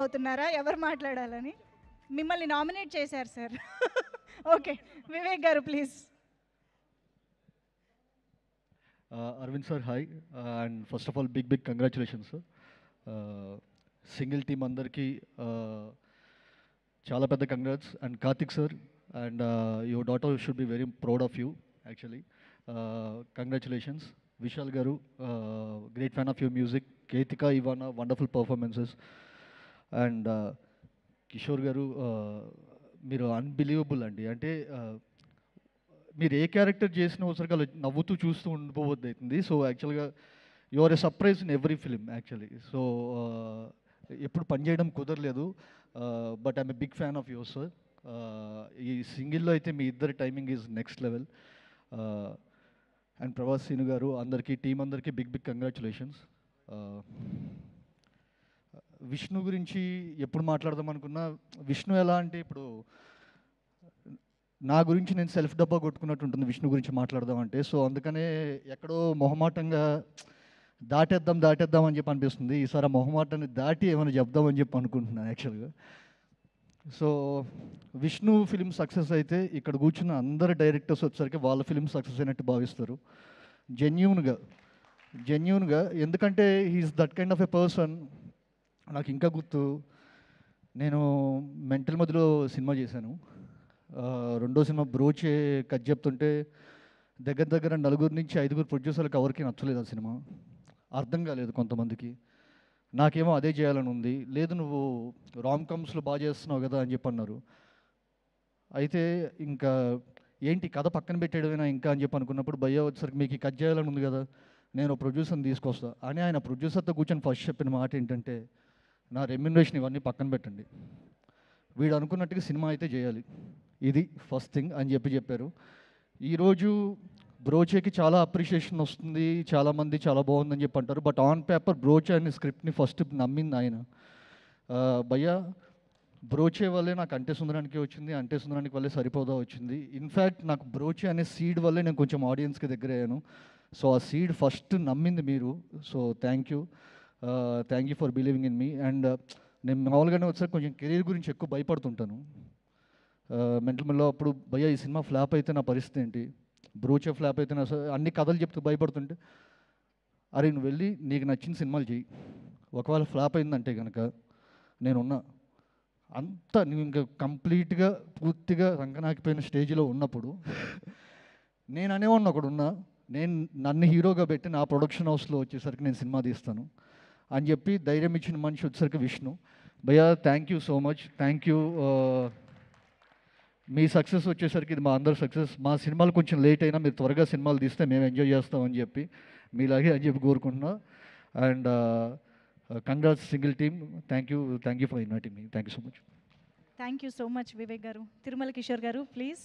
అవుతున్నారా ఎవరు మాట్లాడాలని? మిమ్మల్ని నామినేట్ చేశారు సార్. ఓకే. వివేక్ గారు please. Arvind sir, hi. And first of all, big congratulations, sir. Single team అందరికి చాలా పెద్ద congrats and Karthik sir and your daughter should be very proud of you actually. Congratulations Vishal garu, great fan of your music. Ketika, Ivana, wonderful performances. And Kishore garu, మీరు unbelievable అండి. అంటే మీరు ఏ character చేసినా ఒకసారి అలా నవ్వుతూ చూస్తూ ఉండిపోవద్దు అవుతుంది. సో యాక్చువల్గా you are a surprise in every film actually. So ఎప్పుడు పనిచేయడం కుదరలేదు, but I'm a big fan of your sir. ఈ సింగిల్లో అయితే మీ ఇద్దరి timing is next level. And Prabhas Seenu గారు, అందరికీ టీం అందరికీ బిగ్ కంగ్రాచులేషన్స్. విష్ణు గురించి ఎప్పుడు మాట్లాడదాం అనుకున్నా, విష్ణు ఎలా అంటే ఇప్పుడు నా గురించి నేను సెల్ఫ్ డబ్బా కొట్టుకున్నట్టు ఉంటుంది విష్ణు గురించి మాట్లాడదామంటే. సో అందుకనే ఎక్కడో మొహమాటంగా దాటేద్దాం అని చెప్పి అనిపిస్తుంది. ఈసారి ఆ మొహమాటాన్ని దాటి ఏమైనా చెప్దామని చెప్పి అనుకుంటున్నాను యాక్చువల్గా. సో విష్ణు ఫిలిం సక్సెస్ అయితే ఇక్కడ కూర్చున్న అందరు డైరెక్టర్స్ వచ్చేసరికి వాళ్ళ ఫిలిం సక్సెస్ అయినట్టు భావిస్తారు జెన్యూన్గా. ఎందుకంటే he is that kind of a person. నాకు ఇంకా గుర్తు, నేను మెంటల్ మధ్యలో సినిమా చేశాను. రెండో సినిమా బ్రోచే కథ చెప్తుంటే దగ్గర 4 నుంచి 5 ప్రొడ్యూసర్లకు ఎవరికి నచ్చలేదు ఆ సినిమా. అర్థం కాలేదు కొంతమందికి. నాకేమో అదే చేయాలని ఉంది. లేదు నువ్వు రామ్ కమ్స్లో బాగా చేస్తున్నావు కదా అని చెప్పి అన్నారు. అయితే ఇంకా ఏంటి కథ పక్కన పెట్టేయడమేనా ఇంకా అని చెప్పి అనుకున్నప్పుడు భయ్యా వచ్చేసరికి మీకు ఈ కథ చేయాలని ఉంది కదా, నేను ప్రొడ్యూసర్ని తీసుకొస్తా అని ఆయన ప్రొడ్యూసర్తో కూర్చొని ఫస్ట్ చెప్పిన మాట ఏంటంటే, నా రెమ్యునరేషన్ ఇవన్నీ పక్కన పెట్టండి, వీడు అనుకున్నట్టుగా సినిమా అయితే చేయాలి, ఇది ఫస్ట్ థింగ్ అని చెప్పారు. ఈరోజు బ్రోచేకి చాలా అప్రిషియేషన్ వస్తుంది, చాలామంది చాలా బాగుందని చెప్పి అంటారు. బట్ ఆన్ పేపర్ బ్రోచే అనే స్క్రిప్ట్ని ఫస్ట్ నమ్మింది ఆయన. భయ్యా బ్రోచే వల్లే నాకు అంటే సుందరానికి వచ్చింది, అంటే సుందరానికి వల్లే సరిపోదా వచ్చింది. ఇన్ఫ్యాక్ట్ నాకు బ్రోచే అనే సీడ్ వల్లే నేను కొంచెం ఆడియన్స్కి దగ్గర అయ్యాను. సో ఆ సీడ్ ఫస్ట్ నమ్మింది మీరు. So thank you for believing in me. And నేను మామూలుగానే వచ్చాక కొంచెం కెరీర్ గురించి ఎక్కువ భయపడుతుంటాను. మెంటల్ అప్పుడు భయ్యా ఈ సినిమా ఫ్లాప్ అయితే నా పరిస్థితి ఏంటి, బ్రోచే ఫ్లాప్ అయితే నా అన్ని కథలు చెప్తూ భయపడుతుంటే, అరే నువ్వు వెళ్ళి నీకు నచ్చిన సినిమాలు చెయ్యి, ఒకవేళ ఫ్లాప్ అయిందంటే కనుక నేనున్నా. అంతా నువ్వు ఇంకా కంప్లీట్గా పూర్తిగా రంగనాకిపోయిన స్టేజ్లో ఉన్నప్పుడు నేను అనేవాడిని ఒకడు ఉన్నా, నన్ను హీరోగా పెట్టి నా ప్రొడక్షన్ హౌస్లో వచ్చేసరికి నేను సినిమా తీస్తాను అని చెప్పి ధైర్యం ఇచ్చిన మనిషి వచ్చేసరికి విష్ణు. భయ్యా thank you so much. Thank you. Me success వచ్చేసరికి ఇది మా అందరి సక్సెస్. మా సినిమాలు కొంచెం లేట్ అయినా మీరు త్వరగా సినిమాలు తీస్తే మేము ఎంజాయ్ చేస్తామని చెప్పి మీలాగే అని చెప్పి కోరుకుంటున్నా. And congrats single team. Thank you for inviting me. Thank you so much. Thank you so much Vivek గారు. తిరుమల కిషోర్ గారు ప్లీజ్.